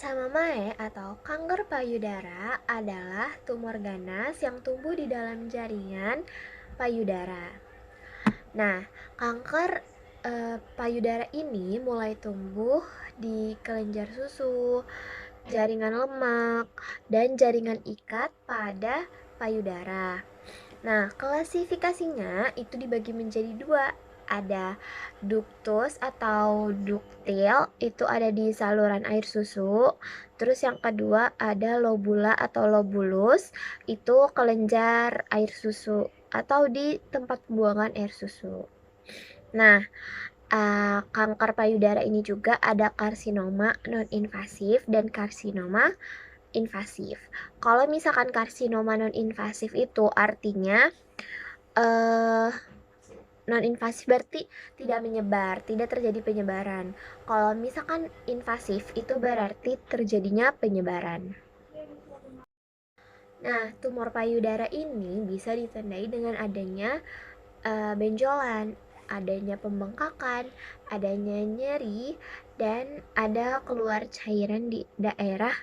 Camamae atau kanker payudara adalah tumor ganas yang tumbuh di dalam jaringan payudara. Nah, kanker payudara ini mulai tumbuh di kelenjar susu, jaringan lemak, dan jaringan ikat pada payudara. Nah, klasifikasinya itu dibagi menjadi dua. Ada ductus atau duktil, itu ada di saluran air susu. Terus yang kedua ada lobula atau lobulus, itu kelenjar air susu atau di tempat pembuangan air susu. Nah, kanker payudara ini juga ada karsinoma non-invasif dan karsinoma invasif. Kalau misalkan karsinoma non-invasif itu artinya non-invasif berarti tidak menyebar, tidak terjadi penyebaran. Kalau misalkan invasif itu berarti terjadinya penyebaran. Nah, tumor payudara ini bisa ditandai dengan adanya benjolan, adanya pembengkakan, adanya nyeri, dan ada keluar cairan di daerah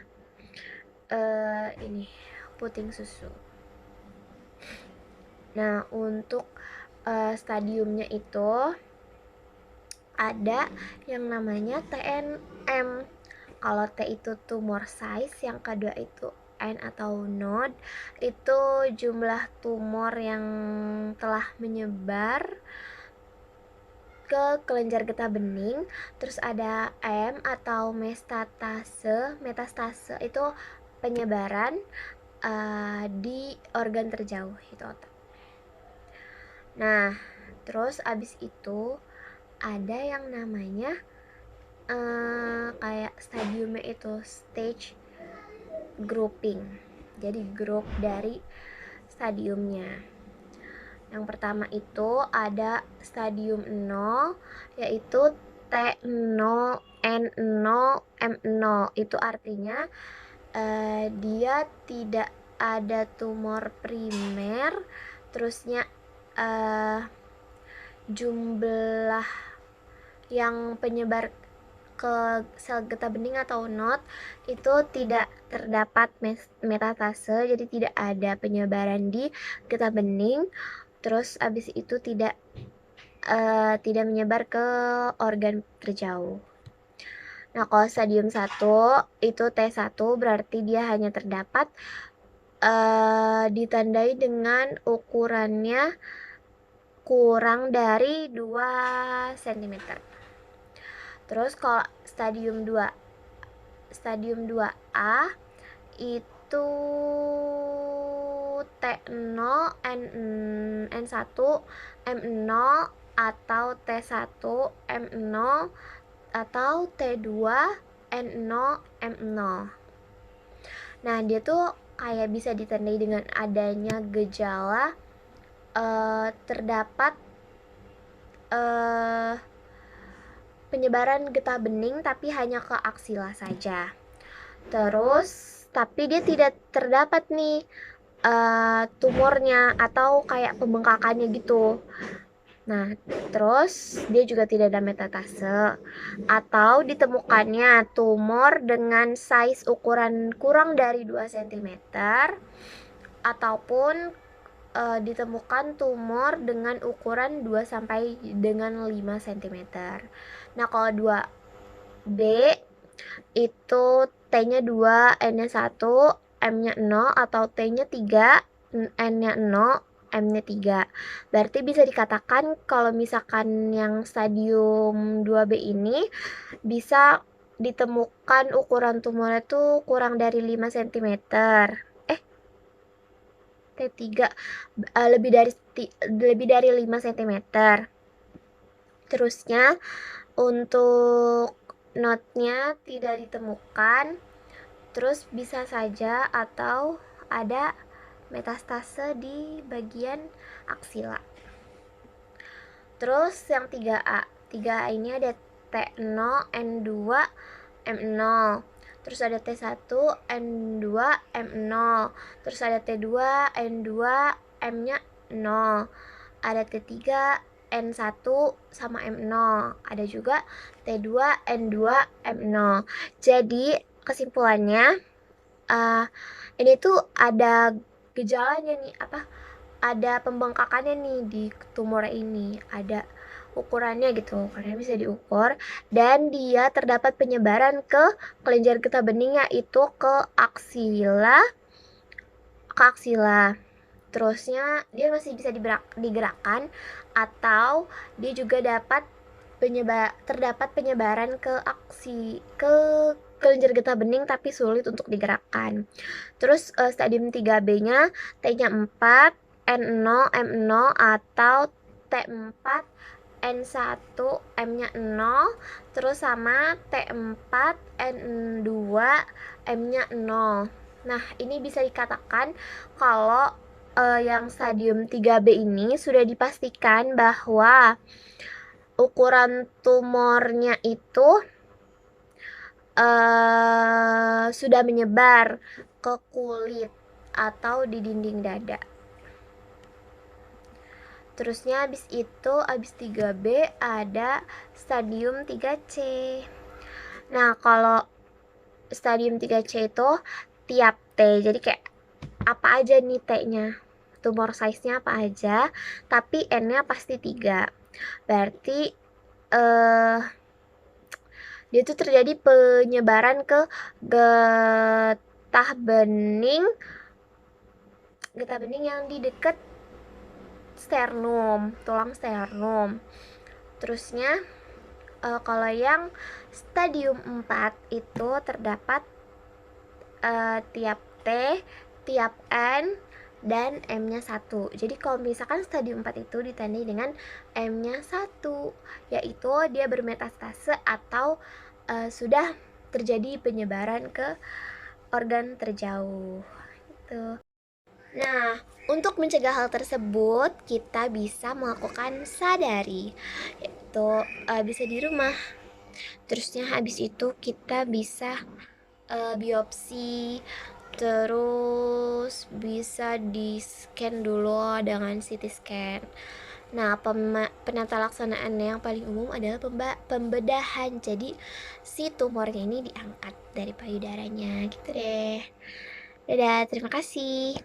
ini puting susu. Nah, untuk stadiumnya itu ada yang namanya TNM. Kalau T itu tumor size, yang kedua itu N atau node, itu jumlah tumor yang telah menyebar ke kelenjar getah bening. Terus ada M atau metastase itu penyebaran di organ terjauh itu otak. Nah, terus abis itu ada yang namanya kayak stadiumnya itu stage grouping. Jadi grup dari stadiumnya. Yang pertama itu ada stadium 0, yaitu T0, N0, M0. Itu artinya dia tidak ada tumor primer, terusnya jumlah yang penyebar ke sel getah bening atau node itu tidak terdapat metastase, jadi tidak ada penyebaran di getah bening. Terus abis itu tidak menyebar ke organ terjauh. Nah, kalau stadium 1 itu T1 berarti dia hanya terdapat ditandai dengan ukurannya kurang dari 2 cm. Terus kalau stadium 2A itu T0, N1, M0 atau T1, M0 atau T2, N0, M0. Nah, dia tuh kayak bisa ditandai dengan adanya gejala terdapat penyebaran getah bening tapi hanya ke aksila saja. Terus tapi dia tidak terdapat nih tumornya atau kayak pembengkakannya gitu. Nah, terus dia juga tidak ada metastase atau ditemukannya tumor dengan size ukuran kurang dari 2 cm ataupun ditemukan tumor dengan ukuran 2 sampai dengan 5 cm. Nah, kalau 2B itu T-nya 2, N-nya 1, M-nya 0 atau T-nya 3, N-nya 0, M-nya 3. Berarti bisa dikatakan kalau misalkan yang stadium 2B ini bisa ditemukan ukuran tumornya tuh kurang dari 5 cm. T3 lebih dari 5 cm. Terusnya untuk notnya tidak ditemukan. Terus bisa saja atau ada metastase di bagian aksila. Terus yang 3A. 3A ini ada T0, N2, M0. Terus ada T1, N2, M0. Terus ada T2, N2, M-nya 0. Ada T3, N1 sama M0. Ada juga T2, N2, M0. Jadi kesimpulannya, ini tuh ada gejalanya nih, ada pembengkakannya nih di tumor ini, ada ukurannya gitu, karena bisa diukur, dan dia terdapat penyebaran ke kelenjar getah bening, yaitu ke aksila. Terusnya dia masih bisa digerakkan, atau dia juga terdapat penyebaran ke kelenjar getah bening tapi sulit untuk digerakkan. Terus stadium 3B-nya T-nya 4, N0, M0, atau T4, N1, M-nya 0, terus sama T4, N2, M-nya 0. Nah, ini bisa dikatakan kalau yang stadium 3B ini sudah dipastikan bahwa ukuran tumornya itu sudah menyebar ke kulit atau di dinding dada. Terusnya habis 3B ada stadium 3C. Nah, kalau stadium 3C itu tiap T, jadi kayak apa aja nih T-nya, tumor size-nya apa aja, tapi N-nya pasti 3. Berarti dia tuh terjadi penyebaran ke getah bening yang di dekat sternum, tulang sternum. Terusnya kalau yang stadium 4 itu terdapat tiap T, tiap N, dan M-nya 1. Jadi kalau misalkan stadium 4 itu ditandai dengan M-nya 1, yaitu dia bermetastase atau sudah terjadi penyebaran ke organ terjauh. Gitu. Nah, untuk mencegah hal tersebut, kita bisa melakukan sadari, yaitu bisa di rumah. Terusnya habis itu kita bisa biopsi, terus bisa di scan dulu dengan CT scan. Nah, penata laksanaan yang paling umum adalah pembedahan. Jadi si tumornya ini diangkat dari payudaranya gitu deh. Dadah, terima kasih.